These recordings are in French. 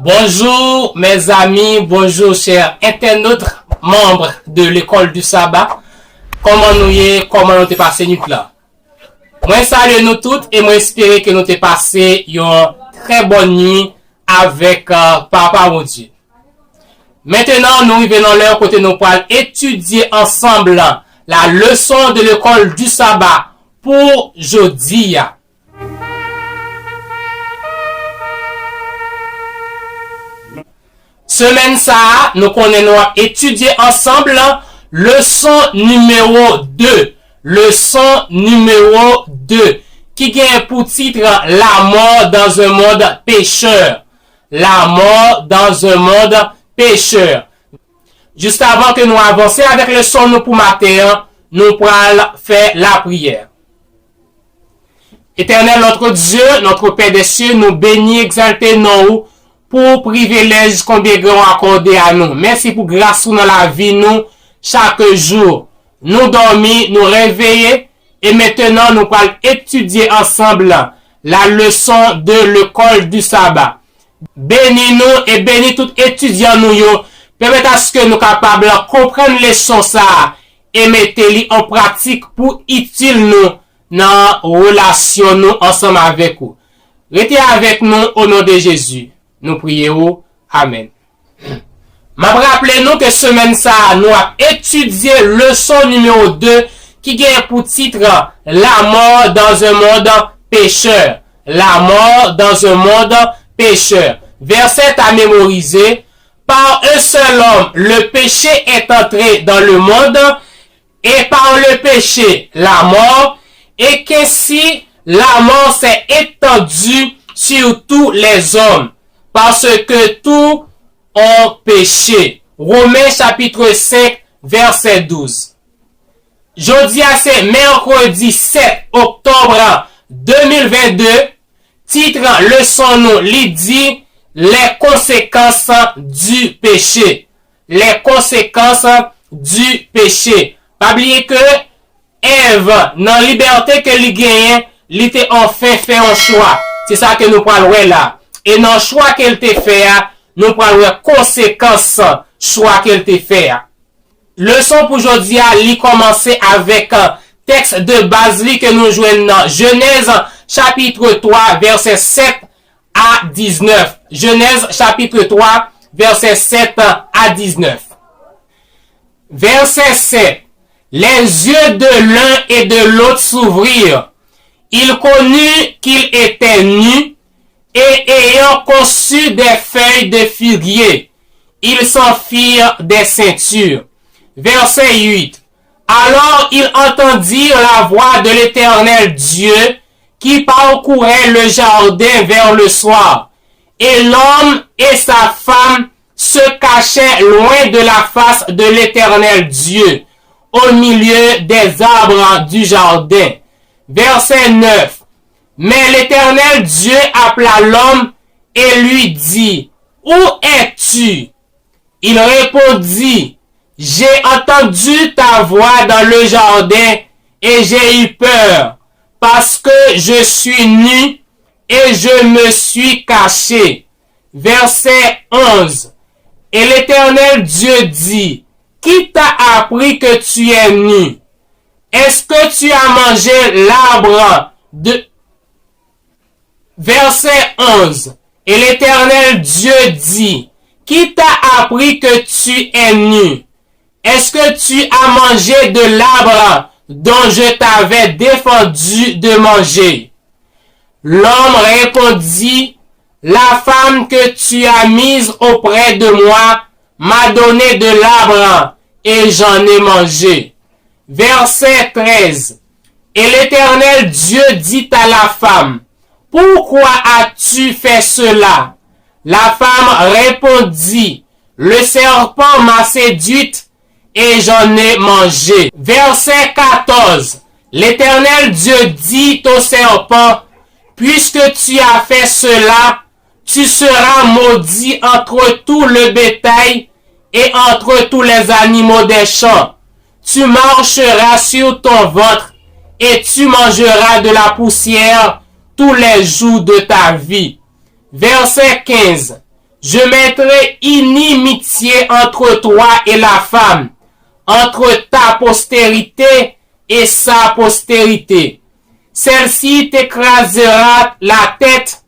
Bonjour mes amis, bonjour chers internautes, membres de l'école du sabbat. Comment nous y est, comment nous t'es passé nuit là? Moi salue nous toutes et moi espérer que nous t'es passé une très bonne nuit avec Papa mon Dieu. Maintenant nous revenons l'heure côté nous pour étudier ensemble la leçon de l'école du sabbat pour jeudi. Semaine ça, nous connaissons étudier ensemble leçon numéro 2. Leçon numéro 2. Qui gagne pour titre la mort dans un monde pécheur. La mort dans un monde pécheur. Juste avant que nous avancions avec le son nous pour matin, nous pourrons faire la prière. Éternel notre Dieu, notre Père des cieux, nous bénis, exalter nous pour privilège combien grand accordé à nous. Merci pour grâce dans la vie nous chaque jour. Nous dormir, nous réveiller et maintenant nous allons étudier ensemble la leçon de l'école du sabbat. Bénis-nous et bénis tout étudiant nous yo. Permettez à ce que nous capables de comprendre les leçons ça et mettez-les en pratique pour utile nous dans relation nous ensemble avec vous. Restez avec nous au nom de Jésus. Nous prions. Amen. M'a rappelé nous que semaine ça, nous avons étudié leçon numéro 2 qui gagne pour titre la mort dans un monde pécheur. La mort dans un monde pécheur. Verset à mémoriser. Par un seul homme, le péché est entré dans le monde et par le péché, la mort, et qu'ainsi la mort s'est étendue sur tous les hommes. Parce que tous ont péché. Romains chapitre 5, verset 12. Jeudi c'est mercredi 7 octobre 2022. Titre leçon nous dit les conséquences du péché. Les conséquences du péché. Pas oublier que Ève, dans la liberté que lui gagne, il était enfin fait un choix. C'est ça que nous parlons là. Et dans le choix qu'elle te fait, nous prenons les conséquences choix qu'elle te fait. Leçon pour aujourd'hui, elle commence avec un texte de base que nous jouons dans Genèse chapitre 3, verset 7 à 19. Genèse chapitre 3, verset 7 à 19. Verset 7. Les yeux de l'un et de l'autre s'ouvrirent. Il connut qu'il était nu. Et ayant conçu des feuilles de figuier, ils s'en firent des ceintures. Verset 8. Alors ils entendirent la voix de l'Éternel Dieu qui parcourait le jardin vers le soir. Et l'homme et sa femme se cachaient loin de la face de l'Éternel Dieu, au milieu des arbres du jardin. Verset 9. Mais l'Éternel Dieu appela l'homme et lui dit, où es-tu? Il répondit, j'ai entendu ta voix dans le jardin et j'ai eu peur parce que je suis nu et je me suis caché. Verset 11. Et l'Éternel Dieu dit, qui t'a appris que tu es nu? Est-ce que tu as mangé l'arbre de... Verset 11. Et l'Éternel Dieu dit, qui t'a appris que tu es nu? Est-ce que tu as mangé de l'arbre dont je t'avais défendu de manger? L'homme répondit, la femme que tu as mise auprès de moi m'a donné de l'arbre et j'en ai mangé. Verset 13. Et l'Éternel Dieu dit à la femme, pourquoi as-tu fait cela? La femme répondit, le serpent m'a séduite et j'en ai mangé. Verset 14. L'Éternel Dieu dit au serpent, puisque tu as fait cela, tu seras maudit entre tout le bétail et entre tous les animaux des champs. Tu marcheras sur ton ventre et tu mangeras de la poussière tous les jours de ta vie. Verset 15. Je mettrai inimitié entre toi et la femme, entre ta postérité et sa postérité. Celle-ci t'écrasera la tête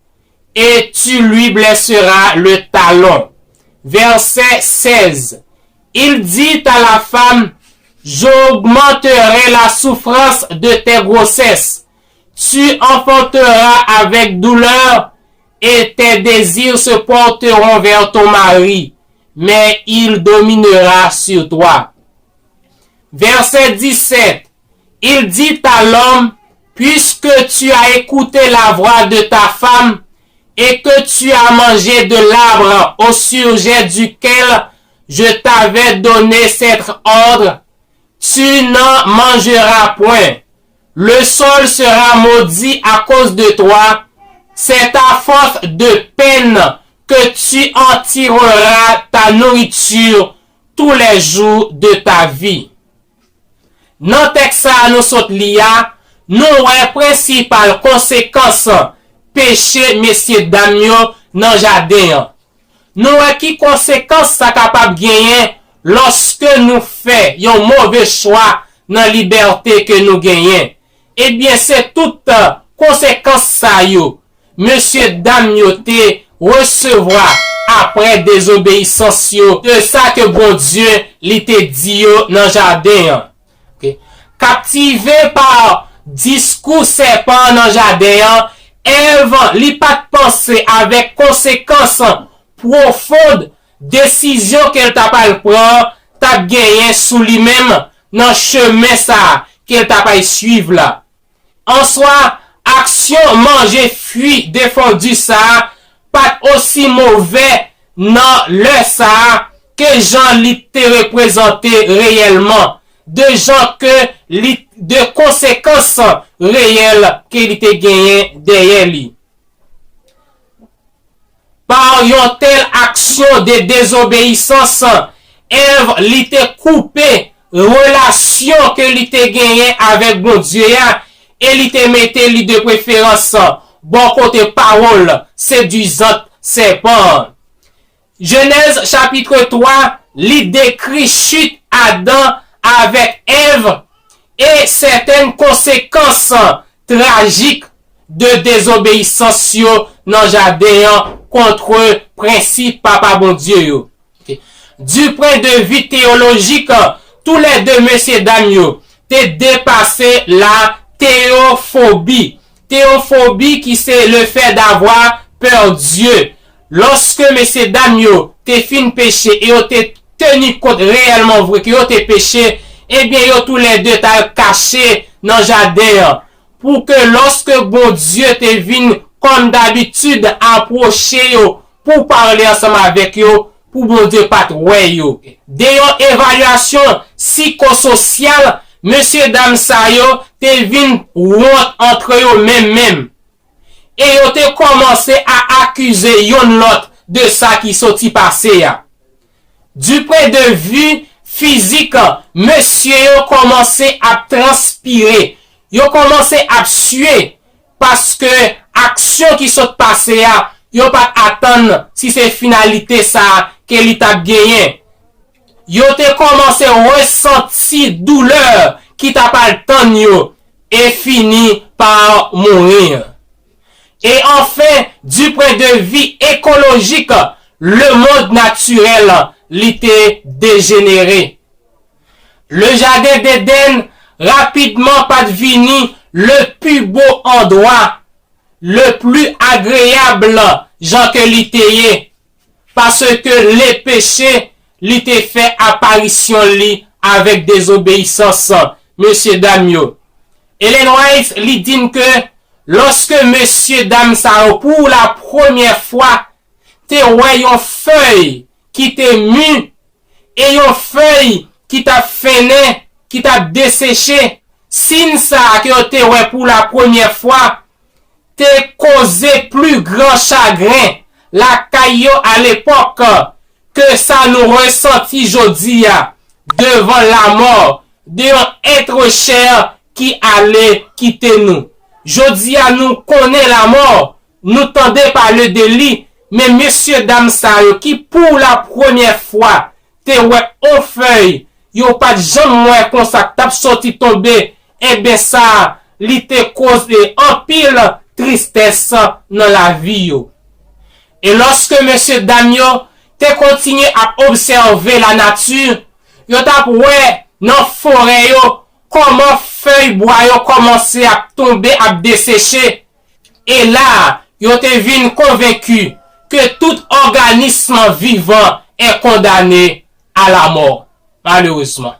et tu lui blesseras le talon. Verset 16. Il dit à la femme, j'augmenterai la souffrance de tes grossesses. Tu enfanteras avec douleur et tes désirs se porteront vers ton mari, mais il dominera sur toi. Verset 17. Il dit à l'homme, puisque tu as écouté la voix de ta femme et que tu as mangé de l'arbre au sujet duquel je t'avais donné cet ordre, tu n'en mangeras point. Le sol sera maudit à cause de toi. C'est à force de peine que tu en tireras ta nourriture tous les jours de ta vie. Dans texte ça nous saute lia, nous avons principale conséquence péché messieurs dames dans jardin. Nous avons qui conséquence ça capable gagner lorsque nous faisons un mauvais choix dans la liberté que nous gagnons. Eh bien c'est toute conséquence ça yo. Monsieur dame yo te recevoir après désobéissance yo. De ça que bon Dieu li te dit yo dans jardin. Okay. Captivé par discours serpent dans jardin, Ève li pas penser avec conséquence profonde décision qu'elle t'a pas prendre, t'a gagné sous lui-même dans chemin ça qu'elle t'a pas suivre là. En soi, action manger fuit défendu ça pas aussi mauvais dans le ça que Jean li te représenté réellement, de gens que de conséquences réelles qu'il était gagné derrière lui. Par une telle action de désobéissance, Ève l'était coupé relation que l'était gagné avec bon Dieu et l'était metté lui de préférence bon côté parole séduisante serpent. Genèse chapitre 3 lui décrit chute Adam avec Ève et certaines conséquences tragiques de désobéissance dans jardin contre principe papa bon Dieu. Okay. Du point de vue théologique, tous les deux messieurs dames t'es dépassé la théophobie. Théophobie qui c'est le fait d'avoir peur Dieu. Lorsque messieurs dames t'es fin péché et t'es tenu compte réellement vrai que t'es péché, eh bien yo tous les deux t'as caché dans jardin pour que lorsque bon Dieu te vienne comme d'habitude approcher yo pour parler ensemble avec yo, pour bon Dieu pas ouais yo. D'ailleurs évaluation psychosociale, monsieur dame sa yo te vienne entre yo même et yo te commencé à accuser yon l'autre de ça qui sorti passé ya. Du point de vue physique, monsieur yo commencé à transpirer, yo commencé à suer parce que action qui sont passées yo pas attendre si c'est finalité ça que li t'a gagné. Yo te commencé ressentir douleur qui t'a pas le temps yo et fini par mourir. Et enfin, du point de vue écologique, le monde naturel l'était dégénéré. Le jardin d'Éden rapidement pas devenu le plus beau endroit, le plus agréable Jean que l'ité parce que les péchés l'était fait apparition li avec désobéissance, monsieur Damio. Ellen White lui dit que lorsque monsieur Dame Sao pour la première fois te voyons feuille qui te mue et une feuille qui t'a freiné, qui t'a desséché, sin ça que te ouais pour la première fois te causé plus grand chagrin la caillou à l'époque que ça nous ressentit jodi devant la mort d'un être cher qui allait quitter nous. Jodi nous connaît la mort, nous tendez parler de lui, mais messieurs, dames, ça, qui pour la première fois, te ouais, on feuille, yo pas de jambe moins comme ça, tap sorti tombé, eh ben ça, li te cause en pile tristesse dans la vie, yo. Et lorsque monsieur Damio te continue à observer la nature, yo tap ouais, dans forêt yo, comment feuille bois yo commencé à tomber, à dessécher. Et là, yo te vin convaincu que tout organisme vivant est condamné à la mort. Malheureusement.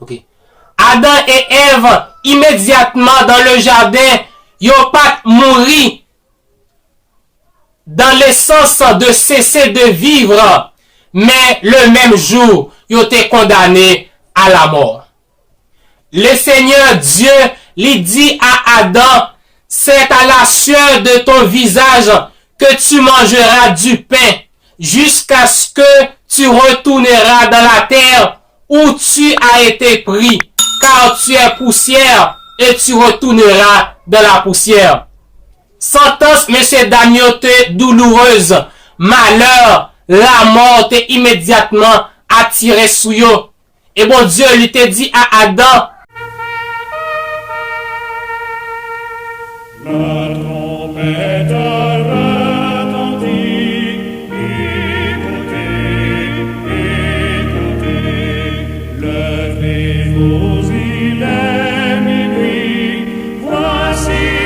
Ok. Adam et Ève, immédiatement dans le jardin, yo pas mouri dans le sens de cesser de vivre, mais le même jour, yo te condamné à la mort. Le Seigneur Dieu lui dit à Adam, c'est à la sueur de ton visage que tu mangeras du pain, jusqu'à ce que tu retourneras dans la terre où tu as été pris, car tu es poussière et tu retourneras dans la poussière. Sentence, monsieur Damiote, douloureuse, malheur, la mort t'est immédiatement attirée sous yo. Et bon Dieu lui t'a dit à Adam, la trompette retentit, écoutez, levez-vous, il est minuit, voici